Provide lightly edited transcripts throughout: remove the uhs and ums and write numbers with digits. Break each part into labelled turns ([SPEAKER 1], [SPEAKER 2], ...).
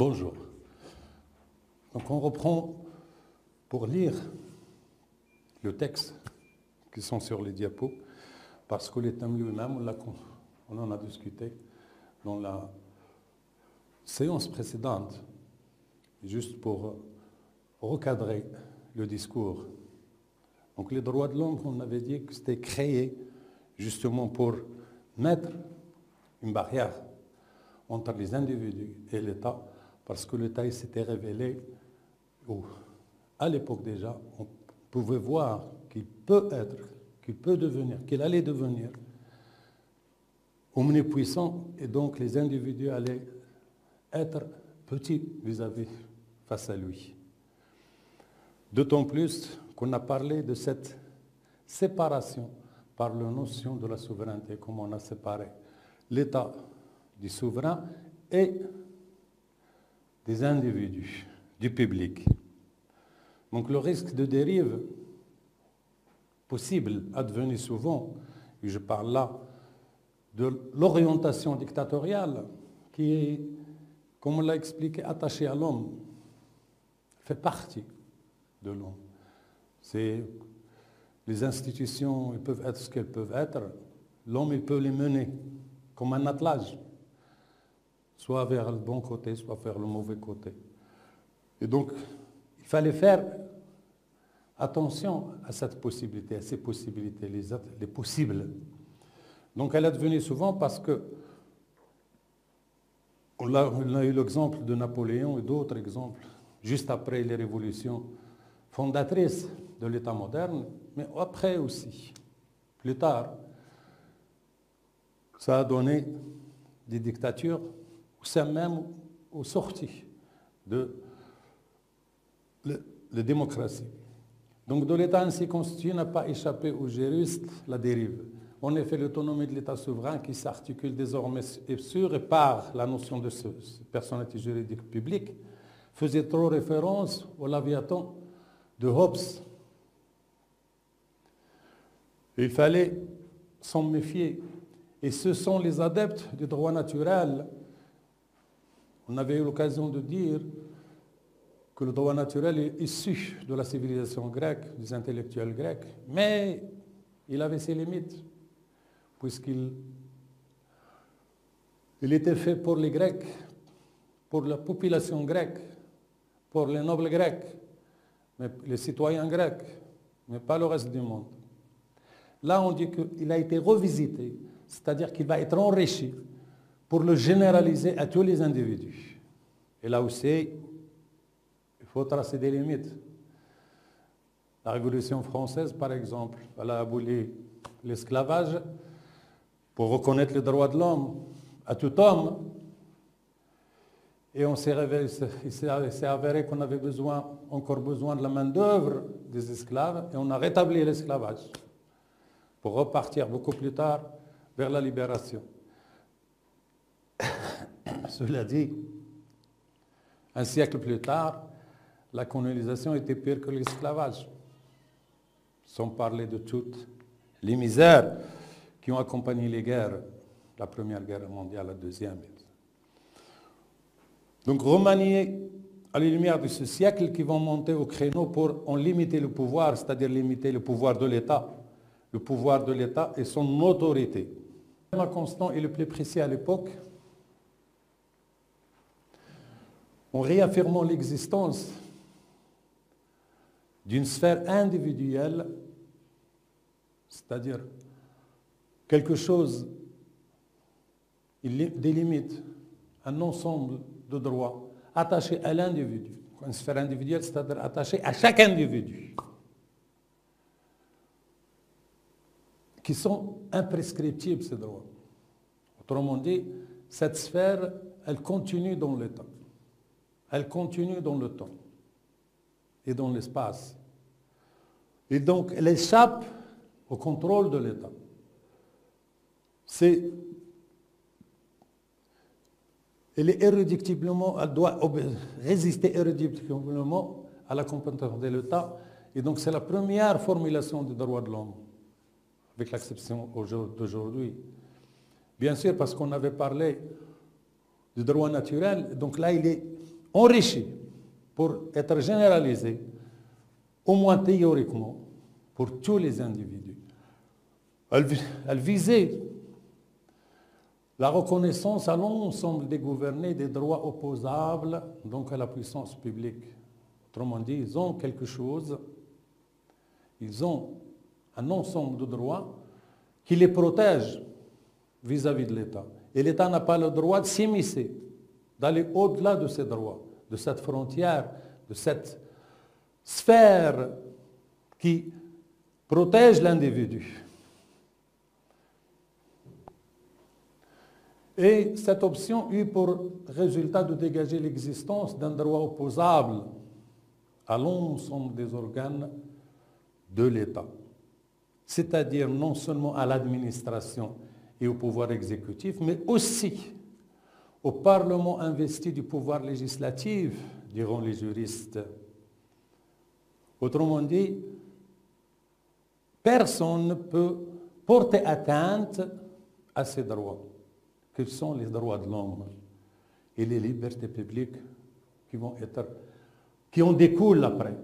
[SPEAKER 1] Bonjour. Donc on reprend pour lire le texte qui sont sur les diapos, parce que le thème lui-même, on en a discuté dans la séance précédente, juste pour recadrer le discours. Donc les droits de l'homme, on avait dit que c'était créé justement pour mettre une barrière entre les individus et l'État, parce que l'État s'était révélé, à l'époque déjà, on pouvait voir qu'il peut être, qu'il peut devenir, qu'il allait devenir omnipuissant, et donc les individus allaient être petits vis-à-vis, face à lui. D'autant plus qu'on a parlé de cette séparation par la notion de la souveraineté, comme on a séparé l'État du souverain et des individus, du public. Donc le risque de dérive possible advenu souvent, et je parle là de l'orientation dictatoriale qui est, comme on l'a expliqué, attachée à l'homme, fait partie de l'homme. C'est les institutions, elles peuvent être ce qu'elles peuvent être, l'homme il peut les mener comme un attelage, soit vers le bon côté, soit vers le mauvais côté. Et donc, il fallait faire attention à cette possibilité, à ces possibilités, les possibles. Donc, elle est devenue souvent parce que, on a eu l'exemple de Napoléon et d'autres exemples, juste après les révolutions fondatrices de l'État moderne, mais après aussi, plus tard, ça a donné des dictatures, au sein même aux sorties de la démocratie. Donc de l'État ainsi constitué n'a pas échappé aux juristes la dérive. En effet, l'autonomie de l'État souverain qui s'articule désormais sur et par la notion de personnalité juridique publique faisait trop référence au Léviathan de Hobbes. Il fallait s'en méfier. Et ce sont les adeptes du droit naturel. On avait eu l'occasion de dire que le droit naturel est issu de la civilisation grecque, des intellectuels grecs, mais il avait ses limites, puisqu'il était fait pour les Grecs, pour la population grecque, pour les nobles grecs, mais les citoyens grecs, mais pas le reste du monde. Là, on dit qu'il a été revisité, c'est-à-dire qu'il va être enrichi pour le généraliser à tous les individus. Et là aussi, il faut tracer des limites. La Révolution française, par exemple, elle a aboli l'esclavage pour reconnaître les droits de l'homme à tout homme. Et il s'est avéré qu'on avait encore besoin de la main-d'œuvre des esclaves, et on a rétabli l'esclavage pour repartir beaucoup plus tard vers la libération. Cela dit, un siècle plus tard, la colonisation était pire que l'esclavage, sans parler de toutes les misères qui ont accompagné les guerres, la Première Guerre mondiale, la Deuxième. Donc remanier à la lumière de ce siècle qui vont monter au créneau pour en limiter le pouvoir, c'est-à-dire limiter le pouvoir de l'État et son autorité. Le thème constant et le plus précis à l'époque, en réaffirmant l'existence d'une sphère individuelle, c'est-à-dire quelque chose, il délimite un ensemble de droits attachés à l'individu. Une sphère individuelle, c'est-à-dire attachée à chaque individu, qui sont imprescriptibles, ces droits. Autrement dit, cette sphère, elle continue dans le temps. Elle continue dans le temps et dans l'espace. Et donc, elle échappe au contrôle de l'État. Elle est irréductiblement, elle doit résister irréductiblement à la compétence de l'État. Et donc, c'est la première formulation des droits de l'homme, avec l'exception d'aujourd'hui. Bien sûr, parce qu'on avait parlé du droit naturel, donc là, il est enrichi pour être généralisé, au moins théoriquement, pour tous les individus. Elle visait la reconnaissance à l'ensemble des gouvernés des droits opposables donc à la puissance publique. Autrement dit, ils ont quelque chose, ils ont un ensemble de droits qui les protègent vis-à-vis de l'État. Et l'État n'a pas le droit de s'immiscer, d'aller au-delà de ces droits, de cette frontière, de cette sphère qui protège l'individu. Et cette option eut pour résultat de dégager l'existence d'un droit opposable à l'ensemble des organes de l'État, c'est-à-dire non seulement à l'administration et au pouvoir exécutif, mais aussi au Parlement investi du pouvoir législatif, diront les juristes. Autrement dit, personne ne peut porter atteinte à ces droits, que sont les droits de l'homme et les libertés publiques qui en découlent après.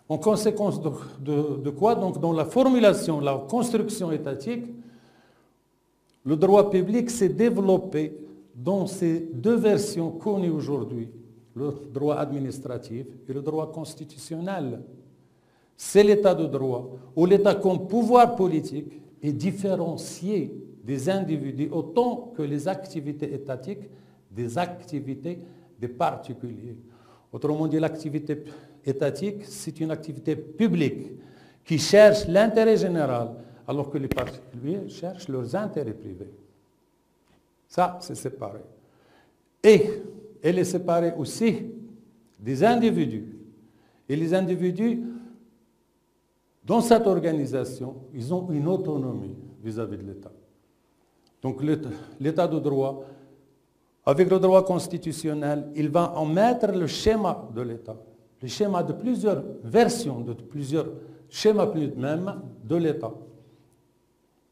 [SPEAKER 1] En conséquence de quoi, donc, dans la formulation, la construction étatique, le droit public s'est développé dans ces deux versions connues aujourd'hui, le droit administratif et le droit constitutionnel. C'est l'état de droit, où l'État comme pouvoir politique est différencié des individus autant que les activités étatiques des activités des particuliers. Autrement dit, l'activité étatique, c'est une activité publique qui cherche l'intérêt général, alors que les particuliers cherchent leurs intérêts privés. Ça, c'est séparé. Et elle est séparée aussi des individus. Et les individus, dans cette organisation, ils ont une autonomie vis-à-vis de l'État. Donc l'État de droit, avec le droit constitutionnel, il va en mettre le schéma de l'État, le schéma de plusieurs versions, de plusieurs schémas même de l'État.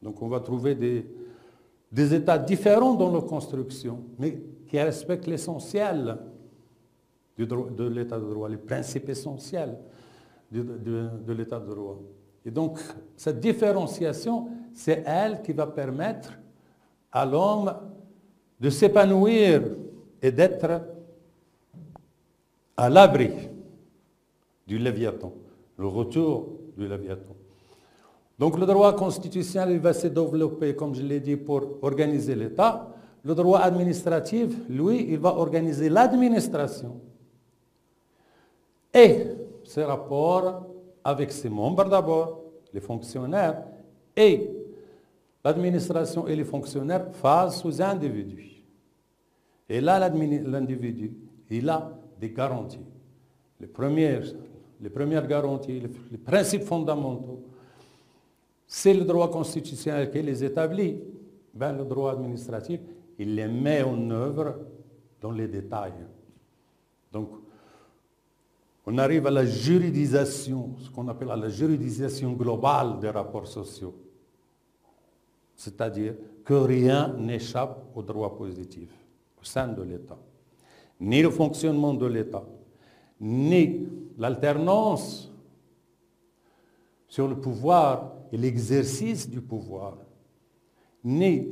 [SPEAKER 1] Donc on va trouver des États différents dans leur construction, mais qui respectent l'essentiel de l'État de droit, les principes essentiels de l'État de droit. Et donc cette différenciation, c'est elle qui va permettre à l'homme de s'épanouir et d'être à l'abri du Léviathan, le retour du Léviathan. Donc le droit constitutionnel il va se développer, comme je l'ai dit, pour organiser l'État. Le droit administratif, lui, il va organiser l'administration et ses rapports avec ses membres d'abord, les fonctionnaires, et l'administration et les fonctionnaires face aux individus. Et là, l'individu, il a des garanties. Les premières garanties, les principes fondamentaux, c'est le droit constitutionnel qui les établit. Ben, le droit administratif, il les met en œuvre dans les détails. Donc, on arrive à la juridisation, ce qu'on appelle la juridisation globale des rapports sociaux. C'est-à-dire que rien n'échappe au droit positif au sein de l'État. Ni le fonctionnement de l'État, ni l'alternance sur le pouvoir et l'exercice du pouvoir, ni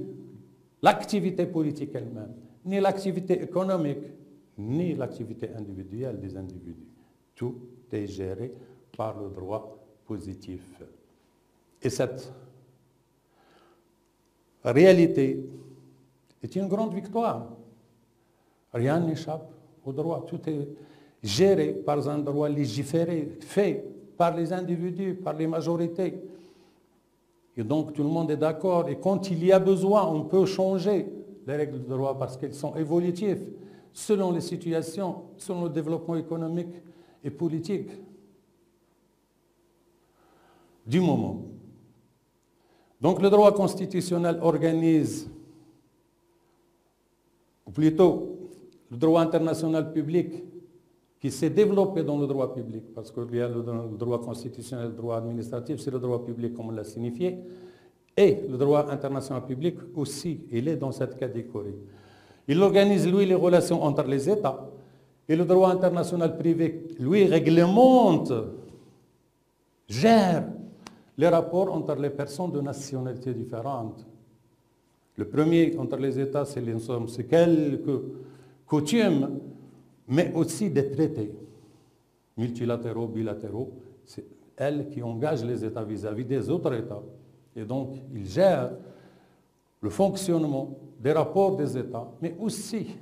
[SPEAKER 1] l'activité politique elle-même, ni l'activité économique, ni l'activité individuelle des individus. Tout est géré par le droit positif. Et cette réalité est une grande victoire. Rien n'échappe au droit. Tout est géré par un droit légiféré, fait par les individus, par les majorités. Et donc tout le monde est d'accord. Et quand il y a besoin, on peut changer les règles de droit parce qu'elles sont évolutives selon les situations, selon le développement économique et politique du moment. Donc le droit constitutionnel organise, ou plutôt le droit international public qui s'est développé dans le droit public, parce qu'il y a le droit constitutionnel, le droit administratif, c'est le droit public comme on l'a signifié, et le droit international public aussi, il est dans cette catégorie. Il organise, lui, les relations entre les États, Et le droit international privé, lui, réglemente, gère les rapports entre les personnes de nationalités différentes. Le premier entre les États, c'est quelques coutumes, mais aussi des traités multilatéraux, bilatéraux. C'est elles qui engagent les États vis-à-vis des autres États. Et donc, ils gèrent le fonctionnement des rapports des États, mais aussi,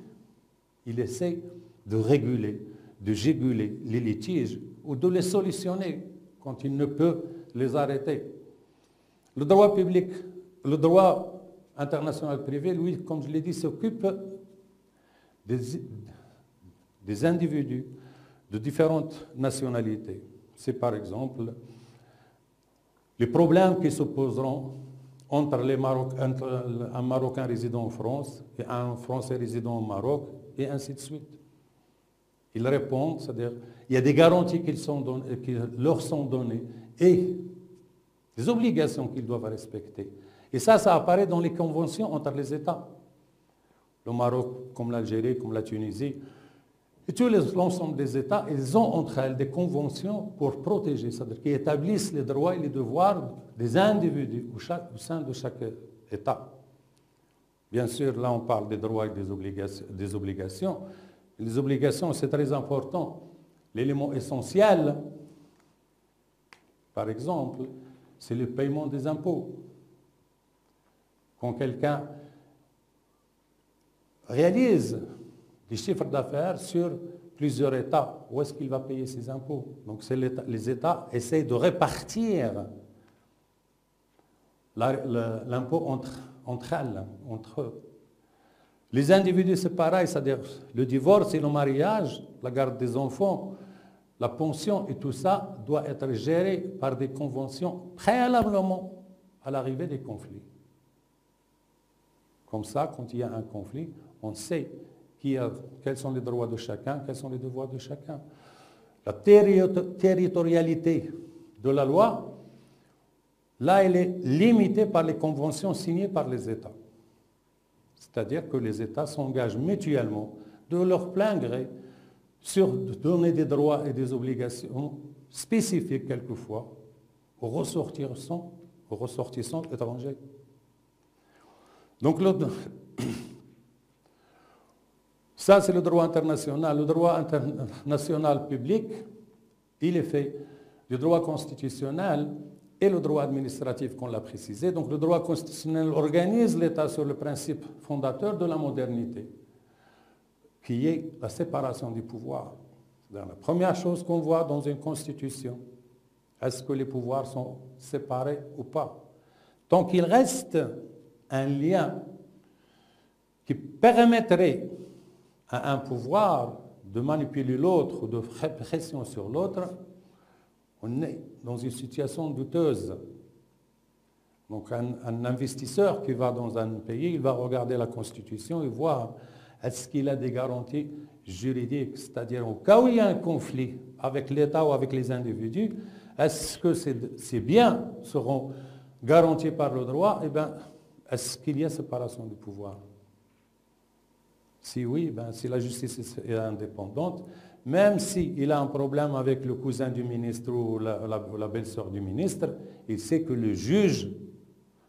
[SPEAKER 1] il essaie de réguler, de juguler les litiges ou de les solutionner quand il ne peut les arrêter. Le droit public, le droit international privé, lui, comme je l'ai dit, s'occupe des individus de différentes nationalités. C'est par exemple les problèmes qui se poseront entre un Marocain résidant en France et un Français résidant au Maroc, et ainsi de suite. Ils répondent, c'est-à-dire il y a des garanties qui leur sont données et des obligations qu'ils doivent respecter. Et ça apparaît dans les conventions entre les États. Le Maroc, comme l'Algérie, comme la Tunisie, et tout l'ensemble des États, ils ont entre elles des conventions pour protéger, c'est-à-dire qui établissent les droits et les devoirs des individus au sein de chaque État. Bien sûr, là on parle des droits et des obligations. Les obligations, c'est très important. L'élément essentiel, par exemple, c'est le paiement des impôts. Quand quelqu'un réalise des chiffres d'affaires sur plusieurs États, où est-ce qu'il va payer ses impôts? Donc les États essayent de répartir l'impôt entre elles, entre eux. Les individus, c'est pareil, c'est-à-dire le divorce et le mariage, la garde des enfants, la pension et tout ça doit être géré par des conventions préalablement à l'arrivée des conflits. Comme ça, quand il y a un conflit, on sait quels sont les droits de chacun, quels sont les devoirs de chacun. La territorialité de la loi, là, elle est limitée par les conventions signées par les États. C'est-à-dire que les États s'engagent mutuellement, de leur plein gré, sur donner des droits et des obligations spécifiques quelquefois aux ressortissants étrangers. Donc, ça, c'est le droit international. Le droit international public, il est fait du droit constitutionnel et le droit administratif, qu'on l'a précisé. Donc, le droit constitutionnel organise l'État sur le principe fondateur de la modernité, qui est la séparation du pouvoir. C'est la première chose qu'on voit dans une constitution. Est-ce que les pouvoirs sont séparés ou pas? Tant qu'il reste un lien qui permettrait à un pouvoir de manipuler l'autre ou de faire pression sur l'autre, on est dans une situation douteuse. Donc un investisseur qui va dans un pays, il va regarder la Constitution et voir est-ce qu'il a des garanties juridiques, c'est-à-dire au cas où il y a un conflit avec l'État ou avec les individus, est-ce que ces biens seront garantis par le droit? Eh bien, est-ce qu'il y a séparation du pouvoir? Si oui, si la justice est indépendante, même s'il a un problème avec le cousin du ministre ou la belle-sœur du ministre, il sait que le juge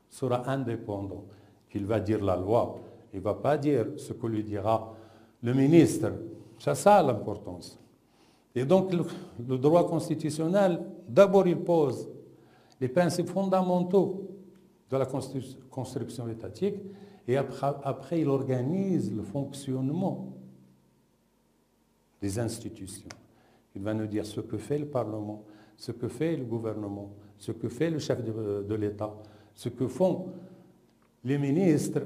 [SPEAKER 1] sera indépendant, qu'il va dire la loi. Il ne va pas dire ce que lui dira le ministre. C'est ça l'importance. Et donc le droit constitutionnel, d'abord il pose les principes fondamentaux de la construction étatique et après il organise le fonctionnement des institutions. Il va nous dire ce que fait le Parlement, ce que fait le gouvernement, ce que fait le chef de l'État, ce que font les ministres,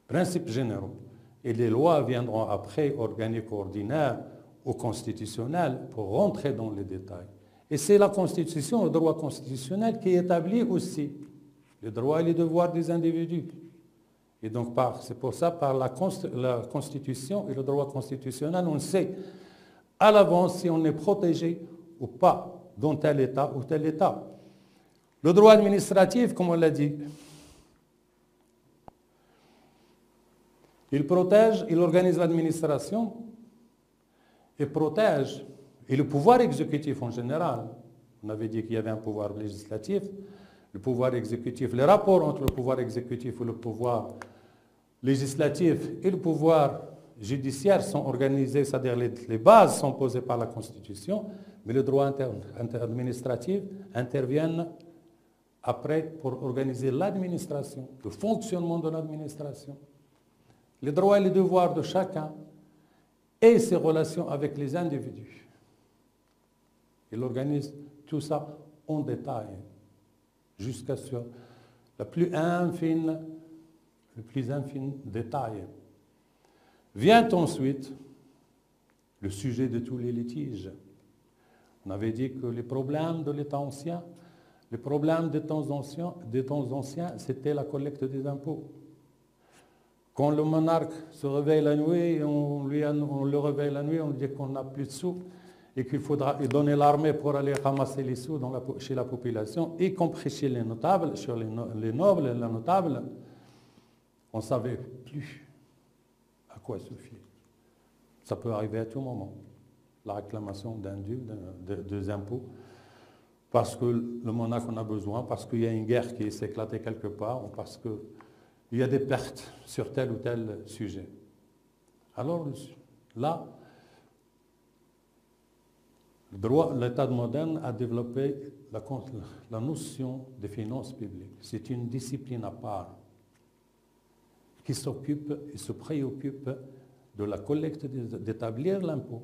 [SPEAKER 1] principes généraux. Et les lois viendront après, organiques, ordinaires ou constitutionnelles, pour rentrer dans les détails. Et c'est la Constitution, le droit constitutionnel, qui établit aussi les droits et les devoirs des individus. Et donc, c'est pour ça, par la Constitution et le droit constitutionnel, on sait à l'avance si on est protégé ou pas dans tel État ou tel État. Le droit administratif, comme on l'a dit, Il protège, il organise l'administration et protège, et le pouvoir exécutif en général. On avait dit qu'il y avait un pouvoir législatif, le pouvoir exécutif, les rapports entre le pouvoir exécutif et le pouvoir législatif et le pouvoir judiciaire sont organisés, c'est-à-dire les bases sont posées par la Constitution, mais le droit administratif intervient après pour organiser l'administration, le fonctionnement de l'administration, les droits et les devoirs de chacun et ses relations avec les individus. Il organise tout ça en détail, jusqu'à sur le plus infime détail. Vient ensuite le sujet de tous les litiges. On avait dit que les problèmes de l'État ancien, les problèmes des temps anciens, c'était la collecte des impôts. Quand le monarque se réveille la nuit, on le réveille la nuit, on dit qu'on n'a plus de sous et qu'il faudra donner l'armée pour aller ramasser les sous chez la population, y compris chez les notables, sur les nobles et les notables. On ne savait plus à quoi se fier. Ça peut arriver à tout moment. La réclamation d'un dû, des impôts, parce que le monarque en a besoin, parce qu'il y a une guerre qui s'est éclatée quelque part, ou parce qu'il y a des pertes sur tel ou tel sujet. Alors là, l'État moderne a développé la notion de finances publiques. C'est une discipline à part qui s'occupe et se préoccupe de la collecte, d'établir l'impôt,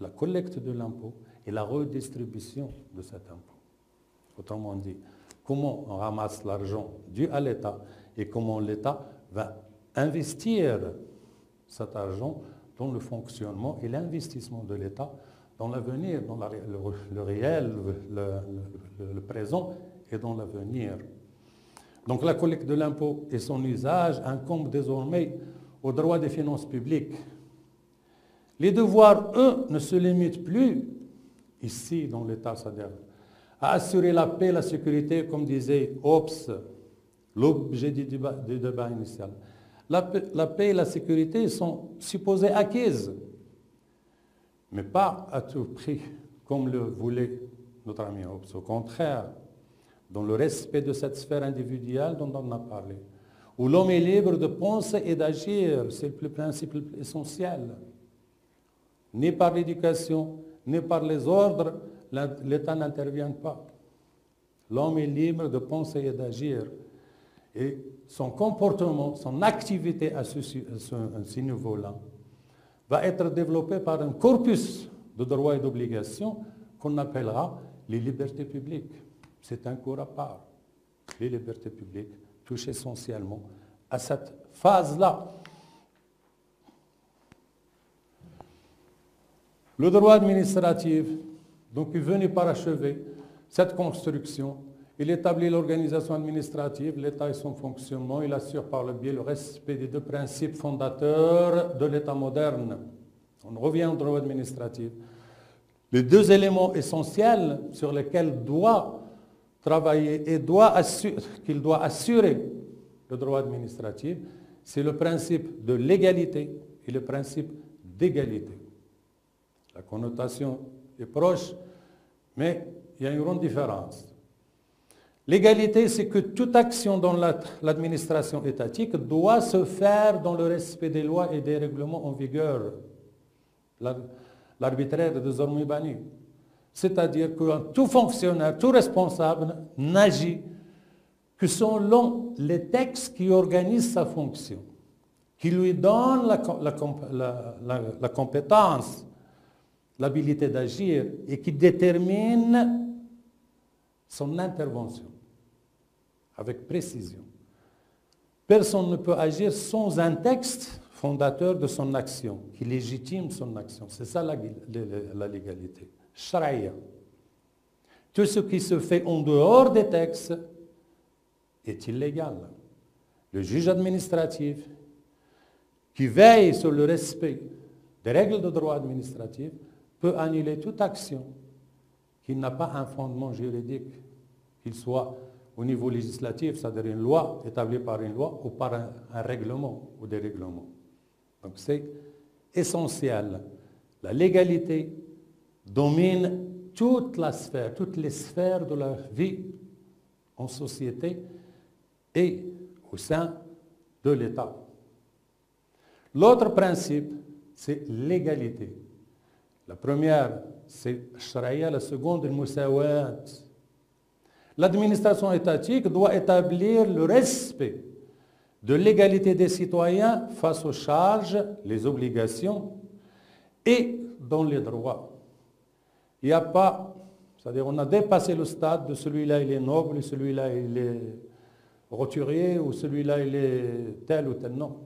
[SPEAKER 1] la collecte de l'impôt et la redistribution de cet impôt. Autrement dit, comment on ramasse l'argent dû à l'État et comment l'État va investir cet argent dans le fonctionnement et l'investissement de l'État dans l'avenir, dans le réel, le présent et dans l'avenir. Donc la collecte de l'impôt et son usage incombent désormais au droit des finances publiques. Les devoirs, eux, ne se limitent plus, ici dans l'État, c'est-à-dire à assurer la paix et la sécurité, comme disait Hobbes, l'objet du débat initial. La paix et la sécurité sont supposées acquises, mais pas à tout prix, comme le voulait notre ami Hobbes. Au contraire, dans le respect de cette sphère individuelle dont on a parlé, où l'homme est libre de penser et d'agir, c'est le principe essentiel. Ni par l'éducation, ni par les ordres, l'État n'intervient pas. L'homme est libre de penser et d'agir. Et son comportement, son activité à ce niveau-là, va être développé par un corpus de droits et d'obligations qu'on appellera les libertés publiques. C'est un cours à part. Les libertés publiques touchent essentiellement à cette phase-là. Le droit administratif, donc, est venu parachever cette construction. Il établit l'organisation administrative, l'État et son fonctionnement. Il assure par le biais le respect des deux principes fondateurs de l'État moderne. On revient au droit administratif. Les deux éléments essentiels sur lesquels doit travailler et qu'il doit assurer le droit administratif, c'est le principe de l'égalité et le principe d'égalité. La connotation est proche, mais il y a une grande différence. L'égalité, c'est que toute action dans l'administration étatique doit se faire dans le respect des lois et des règlements en vigueur. L'arbitraire est désormais banni. C'est-à-dire que tout fonctionnaire, tout responsable n'agit que selon les textes qui organisent sa fonction, qui lui donnent la compétence, l'habilité d'agir et qui déterminent son intervention avec précision. Personne ne peut agir sans un texte fondateur de son action, qui légitime son action. C'est ça la légalité. Shari'a. Tout ce qui se fait en dehors des textes est illégal. Le juge administratif qui veille sur le respect des règles de droit administratif peut annuler toute action qui n'a pas un fondement juridique, qu'il soit au niveau législatif, c'est-à-dire une loi établie par une loi ou par un règlement ou des règlements. Donc c'est essentiel. La légalité domine toute la sphère, toutes les sphères de la vie en société et au sein de l'État. L'autre principe, c'est l'égalité. La première, c'est Sharia, la seconde, al-Musawat. L'administration étatique doit établir le respect de l'égalité des citoyens face aux charges, les obligations et dans les droits. Il n'y a pas, c'est-à-dire on a dépassé le stade de celui-là il est noble, celui-là il est roturier ou celui-là il est tel ou tel. Non.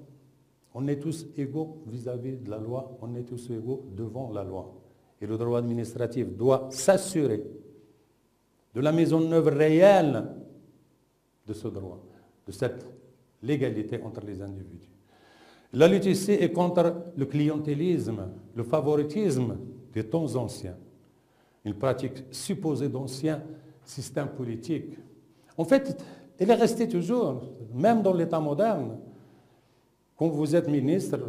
[SPEAKER 1] On est tous égaux vis-à-vis de la loi, on est tous égaux devant la loi. Et le droit administratif doit s'assurer de la mise en œuvre réelle de ce droit, de cette l'égalité entre les individus. La lutte ici est contre le clientélisme, le favoritisme des temps anciens, une pratique supposée d'anciens systèmes politiques. En fait, elle est restée toujours, même dans l'État moderne. Quand vous êtes ministre,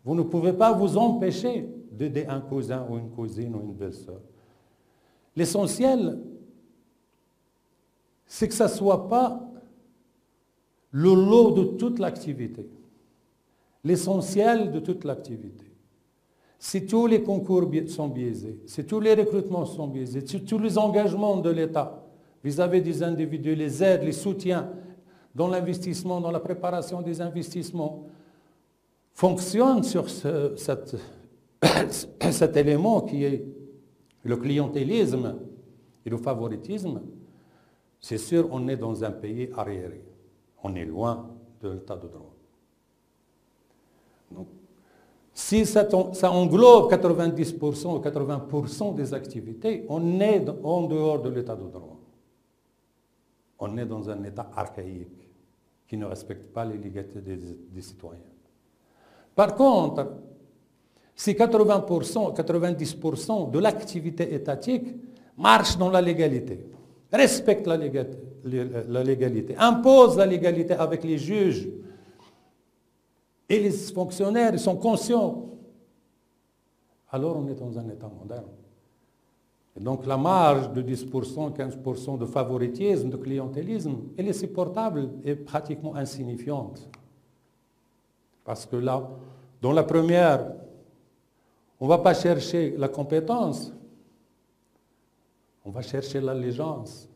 [SPEAKER 1] vous ne pouvez pas vous empêcher d'aider un cousin ou une cousine ou une belle-sœur. L'essentiel, c'est que ça ne soit pas le lot de toute l'activité, l'essentiel de toute l'activité. Si tous les concours sont biaisés, si tous les recrutements sont biaisés, si tous les engagements de l'État vis-à-vis des individus, les aides, les soutiens dans l'investissement, dans la préparation des investissements, fonctionnent sur cet élément qui est le clientélisme et le favoritisme, c'est sûr on est dans un pays arriéré. On est loin de l'état de droit. Donc, si ça englobe 90% ou 80% des activités, on est en dehors de l'état de droit. On est dans un état archaïque qui ne respecte pas les libertés des citoyens. Par contre, si 80%, 90% de l'activité étatique marche dans la légalité, respecte la légalité, impose la légalité avec les juges et les fonctionnaires, ils sont conscients, alors on est dans un État moderne. Et donc la marge de 10%, 15% de favoritisme, de clientélisme, elle est supportable et pratiquement insignifiante. Parce que là, dans la première, on ne va pas chercher la compétence, on va chercher l'allégeance.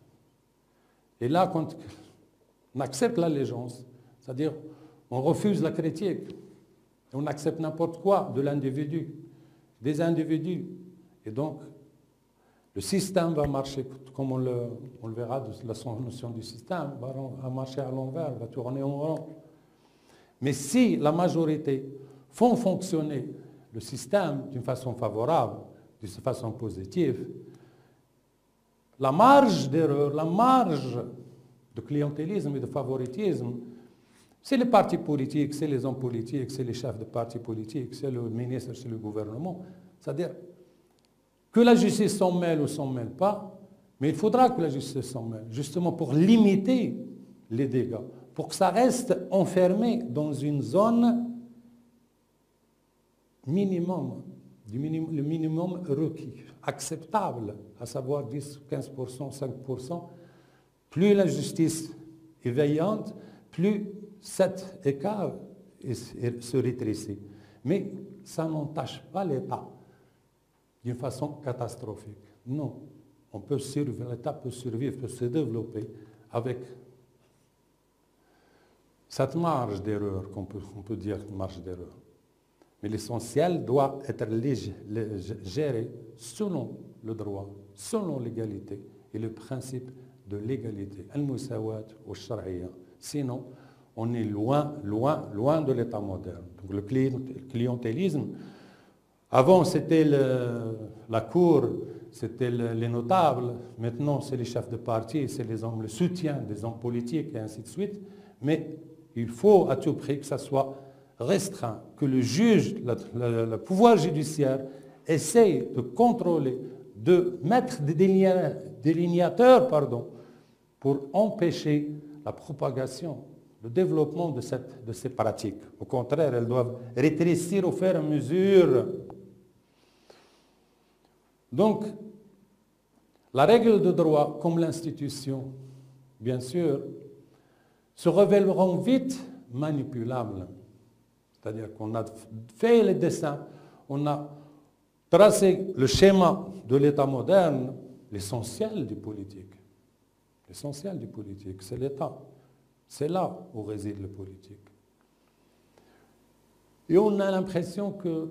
[SPEAKER 1] Et là, quand on accepte l'allégeance, c'est-à-dire on refuse la critique, on accepte n'importe quoi de l'individu, des individus. Et donc, le système va marcher, comme on le verra de la notion du système, va marcher à l'envers, va tourner en rond. Mais si la majorité font fonctionner le système d'une façon favorable, d'une façon positive, la marge d'erreur, la marge de clientélisme et de favoritisme, c'est les partis politiques, c'est les hommes politiques, c'est les chefs de partis politiques, c'est le ministre, c'est le gouvernement. C'est-à-dire que la justice s'en mêle ou s'en mêle pas, mais il faudra que la justice s'en mêle, justement pour limiter les dégâts, pour que ça reste enfermé dans une zone minimum, le minimum requis, acceptable, à savoir 10, 15%, 5%. Plus la justice est veillante, plus cet écart se rétrécit. Mais ça n'entache pas l'État d'une façon catastrophique. Non, l'État peut survivre, peut se développer avec cette marge d'erreur, qu'on peut dire marge d'erreur. Mais l'essentiel doit être géré selon le droit, selon l'égalité et le principe de l'égalité. Al-Musawat ou Sharia. Sinon, on est loin, loin, loin de l'État moderne. Donc le clientélisme, avant c'était la cour, c'était les notables, maintenant c'est les chefs de parti, c'est les hommes, le soutien des hommes politiques et ainsi de suite. Mais il faut à tout prix que ça soit restreint, que le juge, le pouvoir judiciaire essaye de contrôler, de mettre des délignateurs pour empêcher la propagation le développement de ces pratiques. Au contraire, elles doivent rétrécir au fur et à mesure. Donc, la règle de droit, comme l'institution, bien sûr, se révéleront vite manipulables. C'est-à-dire qu'on a fait les dessins, on a tracé le schéma de l'État moderne, l'essentiel du politique. L'essentiel du politique, c'est l'État. C'est là où réside le politique. Et on a l'impression que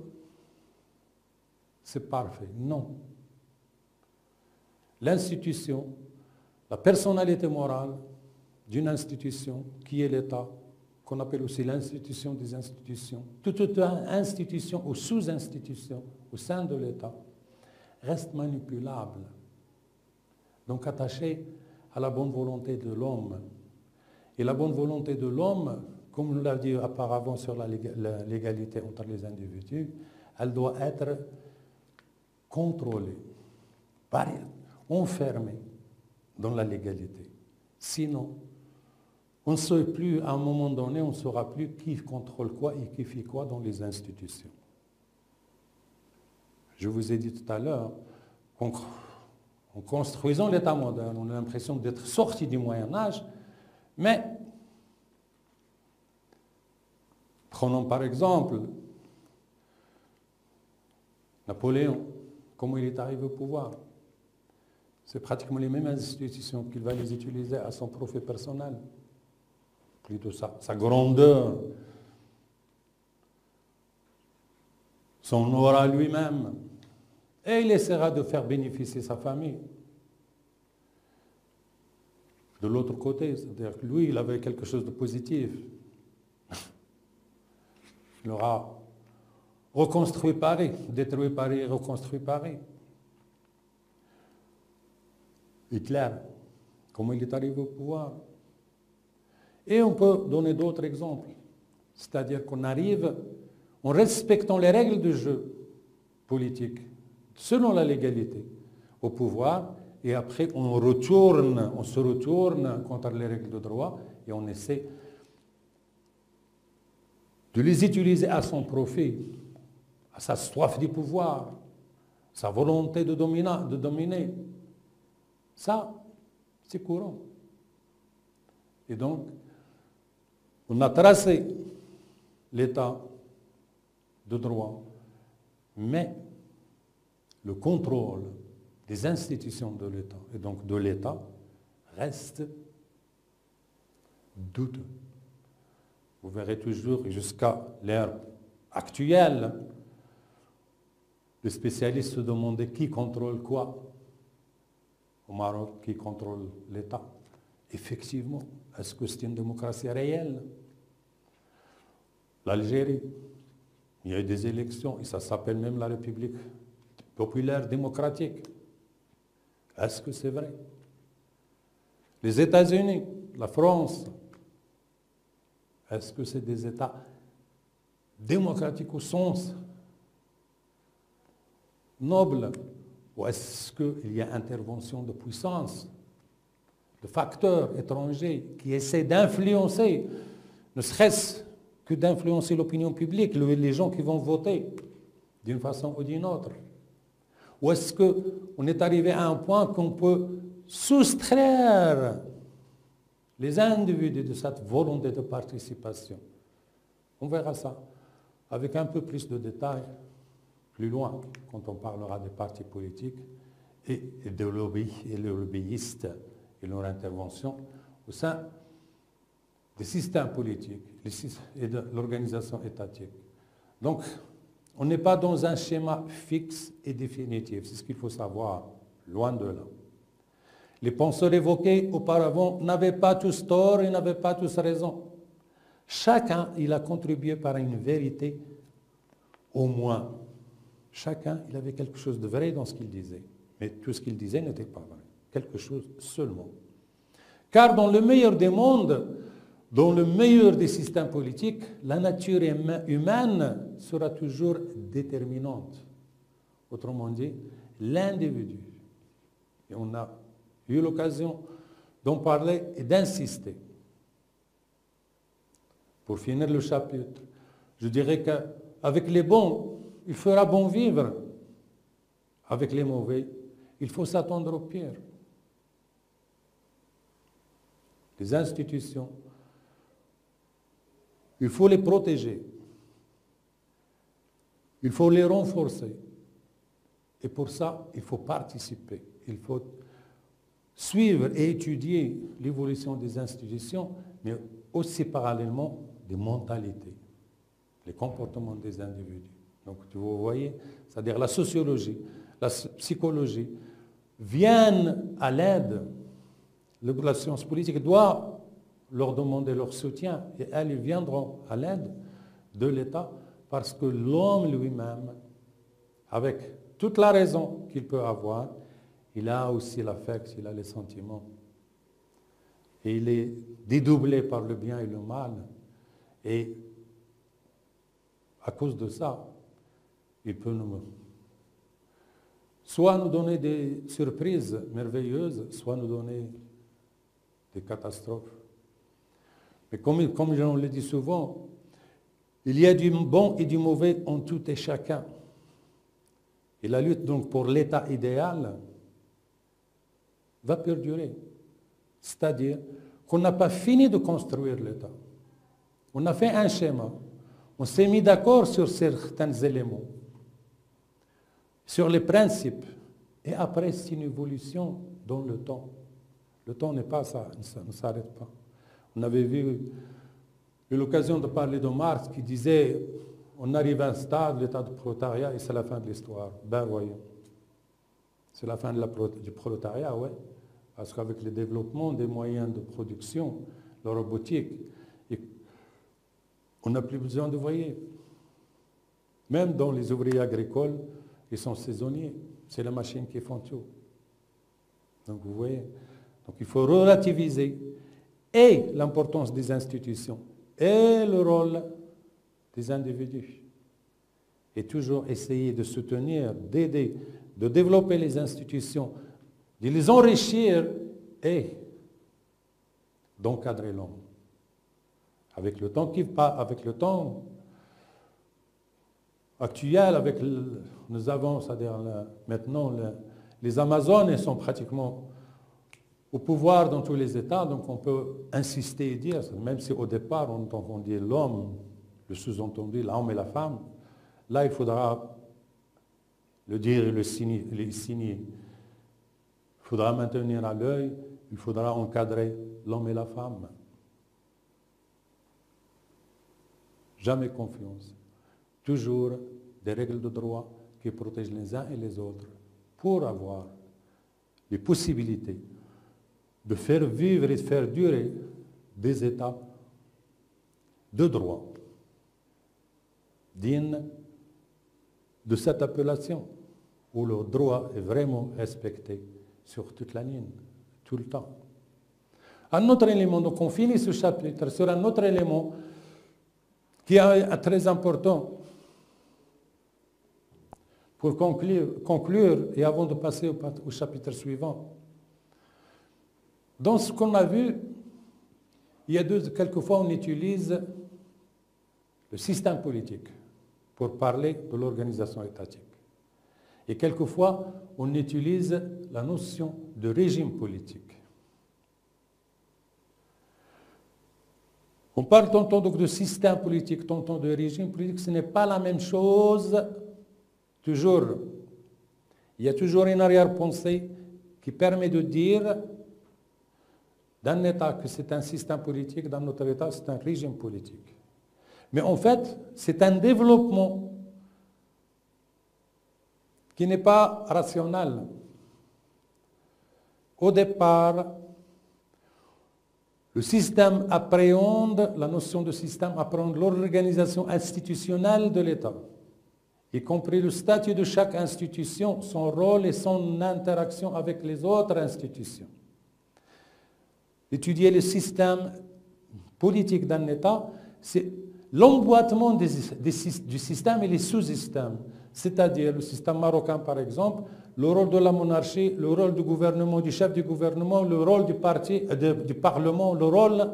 [SPEAKER 1] c'est parfait. Non. L'institution, la personnalité morale d'une institution qui est l'État, qu'on appelle aussi l'institution des institutions, toute institution ou sous-institution au sein de l'État reste manipulable, donc attachée à la bonne volonté de l'homme. Et la bonne volonté de l'homme, comme on l'a dit auparavant sur l'égalité entre les individus, elle doit être contrôlée, enfermée dans la légalité. Sinon, on ne sait plus, à un moment donné, on ne saura plus qui contrôle quoi et qui fait quoi dans les institutions. Je vous ai dit tout à l'heure, en construisant l'État moderne, on a l'impression d'être sorti du Moyen-Âge, mais prenons par exemple Napoléon, comment il est arrivé au pouvoir. C'est pratiquement les mêmes institutions qu'il va les utiliser à son profit personnel. Plutôt sa grandeur, son aura lui-même. Et il essaiera de faire bénéficier sa famille. De l'autre côté, c'est-à-dire que lui, il avait quelque chose de positif. Il aura reconstruit Paris, détruit Paris et reconstruit Paris. Hitler, comment il est arrivé au pouvoir? Et on peut donner d'autres exemples. C'est-à-dire qu'on arrive, en respectant les règles du jeu politique, selon la légalité, au pouvoir, et après on se retourne contre les règles de droit, et on essaie de les utiliser à son profit, à sa soif du pouvoir, sa volonté de dominer. Ça, c'est courant. Et donc, on a tracé l'état de droit, mais le contrôle des institutions de l'État, et donc de l'État, reste douteux. Vous verrez toujours, jusqu'à l'ère actuelle, les spécialistes se demandaient qui contrôle quoi. Au Maroc, qui contrôle l'État. Effectivement, est-ce que c'est une démocratie réelle? L'Algérie, il y a eu des élections, et ça s'appelle même la République populaire démocratique. Est-ce que c'est vrai? Les États-Unis, la France, est-ce que c'est des États démocratiques au sens noble? Ou est-ce qu'il y a intervention de puissance, de facteurs étrangers qui essaient d'influencer, ne serait-ce que d'influencer l'opinion publique, les gens qui vont voter d'une façon ou d'une autre? Ou est-ce qu'on est arrivé à un point qu'on peut soustraire les individus de cette volonté de participation? On verra ça avec un peu plus de détails plus loin, quand on parlera des partis politiques et des lobbyistes et leur intervention au sein des systèmes politiques et de l'organisation étatique. Donc, on n'est pas dans un schéma fixe et définitif, c'est ce qu'il faut savoir, loin de là. Les penseurs évoqués auparavant n'avaient pas tous tort et n'avaient pas tous raison. Chacun, il a contribué par une vérité au moins. Chacun, il avait quelque chose de vrai dans ce qu'il disait. Mais tout ce qu'il disait n'était pas vrai. Quelque chose seulement. Car dans le meilleur des mondes, dans le meilleur des systèmes politiques, la nature humaine sera toujours déterminante. Autrement dit, l'individu. Et on a eu l'occasion d'en parler et d'insister. Pour finir le chapitre, je dirais qu'avec les bons, il fera bon vivre. Avec les mauvais, il faut s'attendre au pire. Les institutions, il faut les protéger. Il faut les renforcer. Et pour ça, il faut participer. Il faut suivre et étudier l'évolution des institutions, mais aussi parallèlement des mentalités, les comportements des individus. Donc, vous voyez, c'est-à-dire la sociologie, la psychologie viennent à l'aide. La science politique doit leur demander leur soutien et elles viendront à l'aide de l'État parce que l'homme lui-même, avec toute la raison qu'il peut avoir, il a aussi l'affect, il a les sentiments. Et il est dédoublé par le bien et le mal. Et à cause de ça, il peut soit nous donner des surprises merveilleuses, soit nous donner des catastrophes. Mais comme je le dis souvent, il y a du bon et du mauvais en tout et chacun. Et la lutte donc pour l'état idéal va perdurer. C'est-à-dire qu'on n'a pas fini de construire l'état. On a fait un schéma. On s'est mis d'accord sur certains éléments, sur les principes. Et après, c'est une évolution dans le temps. Le temps n'est pas ça, ça ne s'arrête pas. On avait eu l'occasion de parler de Marx qui disait on arrive à un stade, l'état du prolétariat, et c'est la fin de l'histoire. Ben voyons. C'est la fin du prolétariat, oui. Parce qu'avec le développement des moyens de production, la robotique, on n'a plus besoin de voyer. Même dans les ouvriers agricoles, ils sont saisonniers. C'est la machine qui font tout. Donc vous voyez. Donc il faut relativiser et l'importance des institutions et le rôle des individus. Et toujours essayer de soutenir, d'aider, de développer les institutions, de les enrichir et d'encadrer l'homme. Avec le temps qui passe, avec le temps actuel, nous avons, c'est-à-dire maintenant, les Amazones sont pratiquement au pouvoir dans tous les États, donc on peut insister et dire, même si au départ on dit l'homme, le sous-entendu, l'homme et la femme, là il faudra le dire et le signer. Il faudra maintenir à l'œil, il faudra encadrer l'homme et la femme. Jamais confiance. Toujours des règles de droit qui protègent les uns et les autres pour avoir les possibilités de faire vivre et de faire durer des États de droit dignes de cette appellation où le droit est vraiment respecté sur toute la ligne, tout le temps. Un autre élément, donc on finit ce chapitre sur un autre élément qui est très important pour conclure et avant de passer au chapitre suivant. Dans ce qu'on a vu, il y a quelquefois on utilise le système politique pour parler de l'organisation étatique. Et quelquefois, on utilise la notion de régime politique. On parle tantôt donc de système politique, tantôt de régime politique, ce n'est pas la même chose toujours. Il y a toujours une arrière-pensée qui permet de dire d'un État que c'est un système politique, d'un autre État c'est un régime politique. Mais en fait, c'est un développement qui n'est pas rationnel. Au départ, le système appréhende, la notion de système appréhende l'organisation institutionnelle de l'État, y compris le statut de chaque institution, son rôle et son interaction avec les autres institutions. Étudier le système politique d'un État, c'est l'emboîtement du système et les sous-systèmes. C'est-à-dire le système marocain, par exemple, le rôle de la monarchie, le rôle du gouvernement, du chef du gouvernement, le rôle du Parlement, le rôle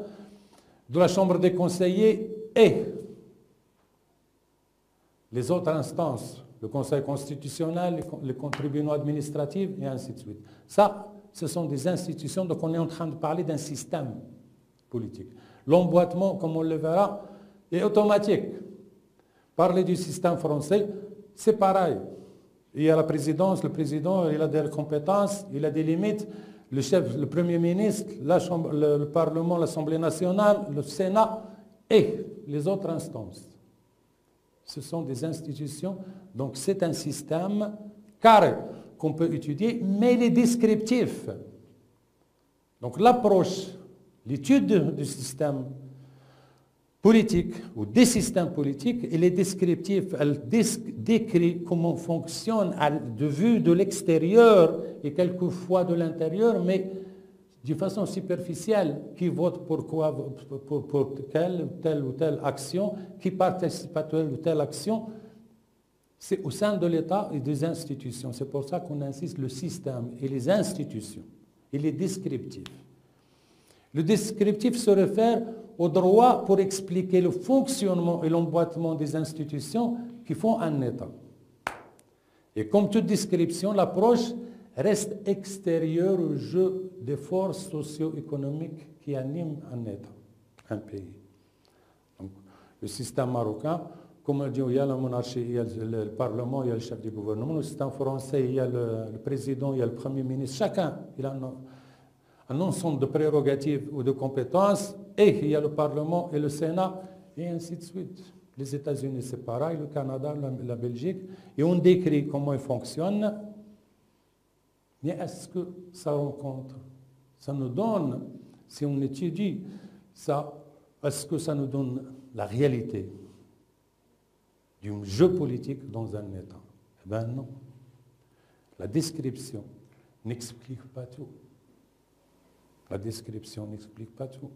[SPEAKER 1] de la Chambre des conseillers et les autres instances, le Conseil constitutionnel, les tribunaux administratifs, et ainsi de suite. Ça, ce sont des institutions, donc on est en train de parler d'un système politique. L'emboîtement, comme on le verra, est automatique. Parler du système français, c'est pareil. Il y a la présidence, le président, il a des compétences, il a des limites. Le chef, le Premier ministre, le Parlement, l'Assemblée nationale, le Sénat et les autres instances. Ce sont des institutions, donc c'est un système carré qu'on peut étudier, mais il est descriptif. Donc l'approche, l'étude du système politique ou des systèmes politiques, elle est descriptive, elle décrit comment fonctionne de vue de l'extérieur et quelquefois de l'intérieur, mais d'une façon superficielle, qui vote pour quoi, pour telle ou telle action, qui participe à telle ou telle action. C'est au sein de l'État et des institutions. C'est pour ça qu'on insiste le système et les institutions. Il est descriptif. Le descriptif se réfère au droit pour expliquer le fonctionnement et l'emboîtement des institutions qui font un État. Et comme toute description, l'approche reste extérieure au jeu des forces socio-économiques qui animent un État, un pays. Donc, le système marocain, comme on dit, il y a la monarchie, il y a le Parlement, il y a le chef du gouvernement. Le système français, il y a le président, il y a le Premier ministre. Chacun, il a un ensemble de prérogatives ou de compétences, et il y a le Parlement et le Sénat, et ainsi de suite. Les États-Unis, c'est pareil, le Canada, la Belgique, et on décrit comment ils fonctionnent, mais est-ce que ça rencontre, ça nous donne, si on étudie ça, est-ce que ça nous donne la réalité du jeu politique dans un État? Eh bien non. La description n'explique pas tout. La description n'explique pas tout.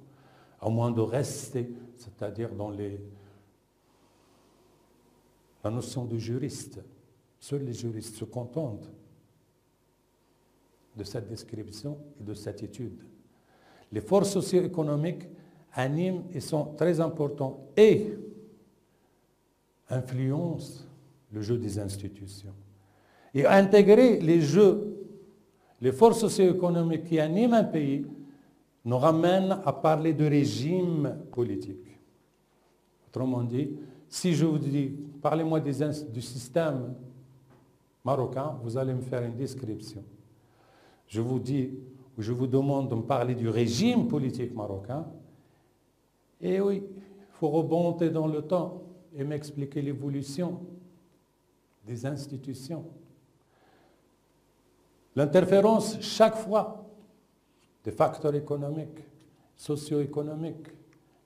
[SPEAKER 1] À moins de rester, c'est-à-dire dans la notion de juriste. Seuls les juristes se contentent de cette description et de cette étude. Les forces socio-économiques animent et sont très importantes et influencent le jeu des institutions. Et intégrer les jeux, les forces socio-économiques qui animent un pays, nous ramène à parler de régime politique. Autrement dit, si je vous dis, parlez-moi du système marocain, vous allez me faire une description. Je vous dis, ou je vous demande de me parler du régime politique marocain, et oui, il faut remonter dans le temps et m'expliquer l'évolution des institutions. L'interférence, chaque fois, des facteurs économiques, socio-économiques,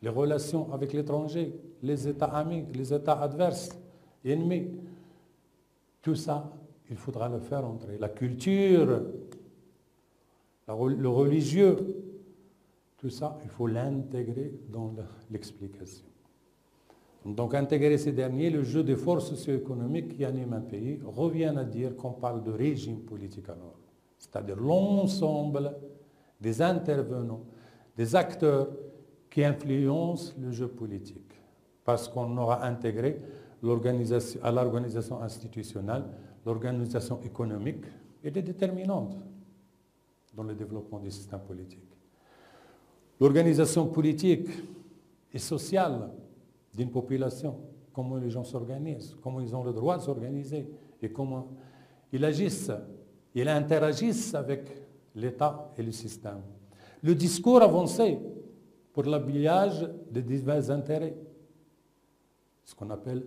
[SPEAKER 1] les relations avec l'étranger, les États amis, les États adverses, ennemis, tout ça, il faudra le faire entrer. La culture, le religieux, tout ça, il faut l'intégrer dans l'explication. Donc intégrer ces derniers, le jeu des forces socio-économiques qui animent un pays, revient à dire qu'on parle de régime politique alors. C'est-à-dire l'ensemble des intervenants, des acteurs qui influencent le jeu politique. Parce qu'on aura intégré à l'organisation institutionnelle, l'organisation économique, elle est déterminante dans le développement du système politique. L'organisation politique et sociale d'une population, comment les gens s'organisent, comment ils ont le droit de s'organiser et comment ils agissent, ils interagissent avec l'État et le système. Le discours avancé pour l'habillage de divers intérêts, ce qu'on appelle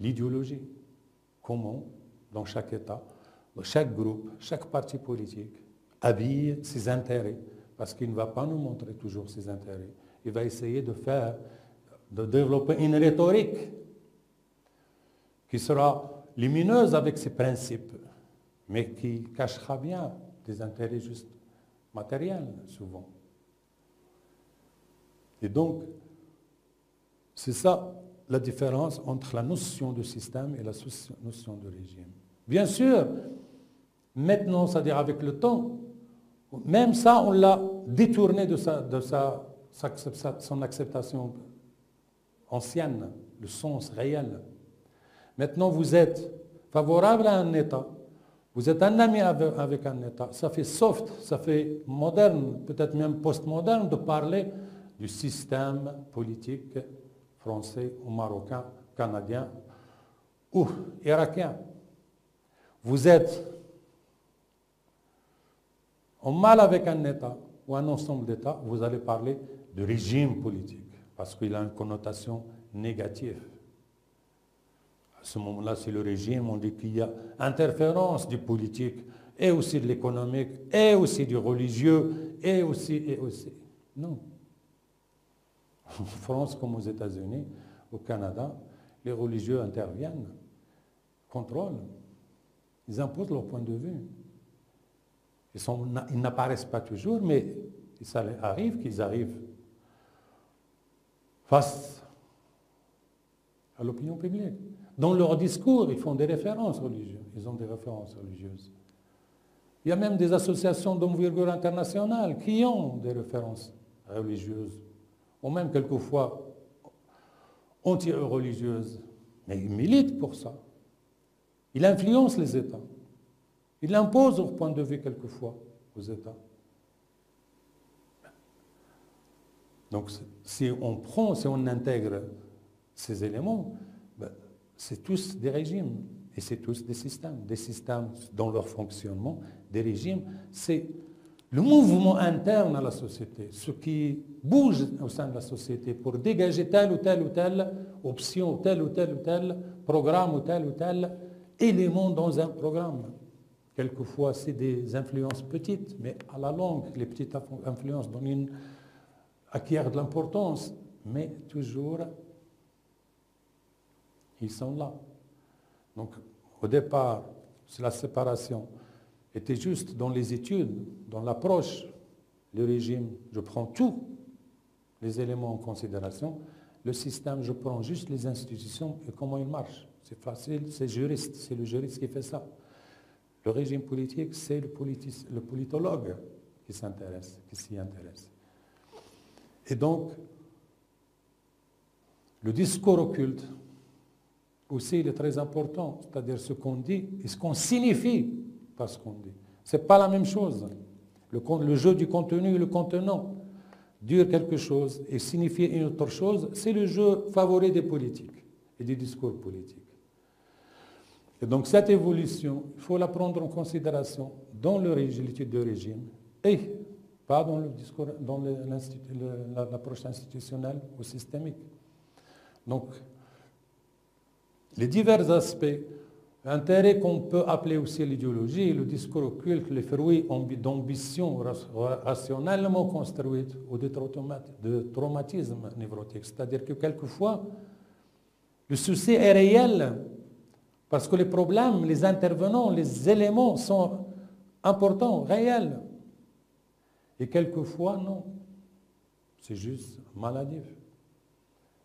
[SPEAKER 1] l'idéologie. Comment, dans chaque État, dans chaque groupe, chaque parti politique, habille ses intérêts, parce qu'il ne va pas nous montrer toujours ses intérêts. Il va essayer de développer une rhétorique qui sera lumineuse avec ses principes, mais qui cachera bien des intérêts juste matériels, souvent. Et donc, c'est ça la différence entre la notion de système et la notion de régime. Bien sûr, maintenant, c'est-à-dire avec le temps, même ça, on l'a détourné de son acceptation ancienne, le sens réel. Maintenant, vous êtes favorable à un État, vous êtes un ami avec un État. Ça fait soft, ça fait moderne, peut-être même post-moderne de parler du système politique français ou marocain, canadien ou irakien. Vous êtes en mal avec un État ou un ensemble d'États, vous allez parler de régime politique parce qu'il a une connotation négative. À ce moment-là, c'est le régime, on dit qu'il y a interférence du politique et aussi de l'économique et aussi du religieux et aussi. Non. En France, comme aux États-Unis, au Canada, les religieux interviennent, contrôlent, ils imposent leur point de vue. Ils n'apparaissent pas toujours, mais ça arrive qu'ils arrivent face à l'opinion publique. Dans leur discours, ils font des références religieuses. Ils ont des références religieuses. Il y a même des associations d'envergure internationale qui ont des références religieuses, ou même quelquefois anti-religieuses. Mais ils militent pour ça. Ils influencent les États. Ils imposent leur point de vue quelquefois aux États. Donc si on intègre ces éléments, c'est tous des régimes et c'est tous des systèmes dans leur fonctionnement, des régimes. C'est le mouvement interne à la société, ce qui bouge au sein de la société pour dégager telle ou telle option, tel ou tel programme ou tel élément dans un programme. Quelquefois, c'est des influences petites, mais à la longue, les petites influences acquièrent de l'importance, mais toujours, ils sont là. Donc, au départ, la séparation était juste dans les études, dans l'approche, le régime, je prends tous les éléments en considération. Le système, je prends juste les institutions et comment ils marchent. C'est facile, c'est le juriste qui fait ça. Le régime politique, c'est le politologue qui s'y intéresse. Et donc, le discours occulte, aussi, il est très important, c'est-à-dire ce qu'on dit et ce qu'on signifie par ce qu'on dit. Ce n'est pas la même chose. Le jeu du contenu et le contenant. Dire quelque chose et signifier une autre chose, c'est le jeu favori des politiques et des discours politiques. Et donc cette évolution, il faut la prendre en considération dans l'étude de régime et pas dans le discours, dans l'approche institutionnelle ou systémique. Donc, les divers aspects, l'intérêt qu'on peut appeler aussi l'idéologie, le discours occulte, les fruits d'ambition rationnellement construite ou de traumatisme névrotique. C'est-à-dire que quelquefois, le souci est réel parce que les problèmes, les intervenants, les éléments sont importants, réels. Et quelquefois, non. C'est juste maladif.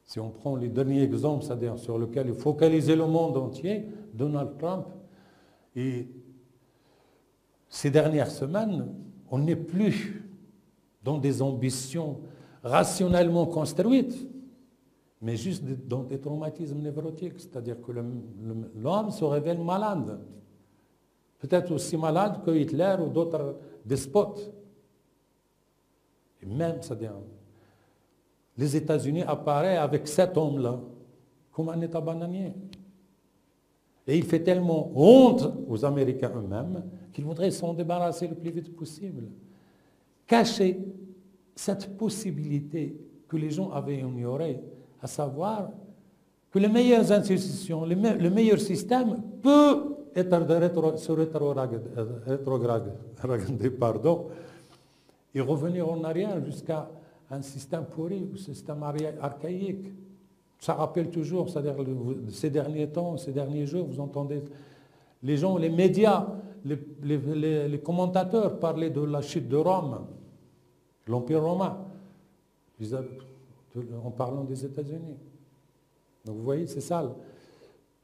[SPEAKER 1] Si on prend les derniers exemples, c'est-à-dire sur lesquels il faut focaliser le monde entier, Donald Trump, et ces dernières semaines, on n'est plus dans des ambitions rationnellement construites, mais juste dans des traumatismes névrotiques, c'est-à-dire que l'homme se révèle malade, peut-être aussi malade que Hitler ou d'autres despotes. Et même, c'est-à-dire, les États-Unis apparaissent avec cet homme-là comme un État bananier. Et il fait tellement honte aux Américains eux-mêmes qu'ils voudraient s'en débarrasser le plus vite possible. Cacher cette possibilité que les gens avaient ignorée, à savoir que les meilleures institutions, le meilleur système peut être se rétrograder, et revenir en arrière jusqu'à un système pourri, un système archaïque. Ça rappelle toujours, c'est-à-dire ces derniers temps, ces derniers jours, vous entendez les gens, les médias, les commentateurs parler de la chute de Rome, l'Empire romain, en parlant des États-Unis. Donc vous voyez, c'est ça.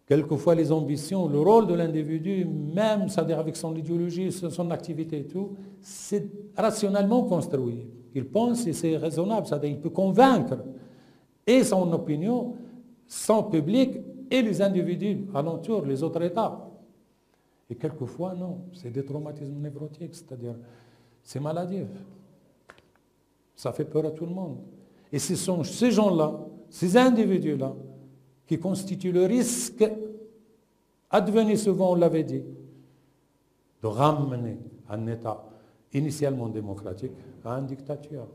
[SPEAKER 1] Quelquefois les ambitions, le rôle de l'individu, même, c'est-à-dire avec son idéologie, son activité et tout, c'est rationnellement construit. Il pense et c'est raisonnable, c'est-à-dire il peut convaincre et son opinion, son public et les individus alentour, les autres États. Et quelquefois, non, c'est des traumatismes névrotiques, c'est-à-dire c'est maladif. Ça fait peur à tout le monde. Et ce sont ces gens-là, ces individus-là, qui constituent le risque, advenu souvent, on l'avait dit, de ramener un État initialement démocratique à une dictature.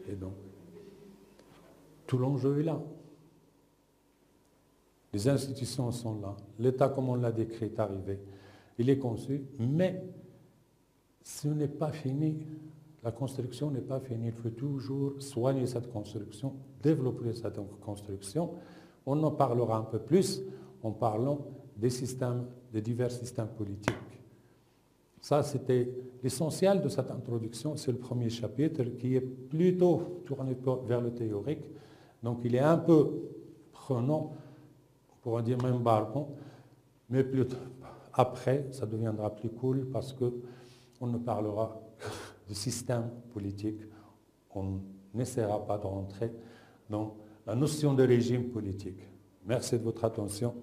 [SPEAKER 1] Et donc, tout l'enjeu est là. Les institutions sont là. L'État, comme on l'a décrit, est arrivé. Il est conçu, mais ce n'est pas fini. La construction n'est pas finie. Il faut toujours soigner cette construction, développer cette construction. On en parlera un peu plus en parlant des systèmes, des divers systèmes politiques. Ça, c'était l'essentiel de cette introduction. C'est le premier chapitre qui est plutôt tourné vers le théorique. Donc, il est un peu prenant, on pourrait dire même barbant, mais plutôt après, ça deviendra plus cool parce qu'on ne parlera de système politique. On n'essaiera pas de rentrer dans la notion de régime politique. Merci de votre attention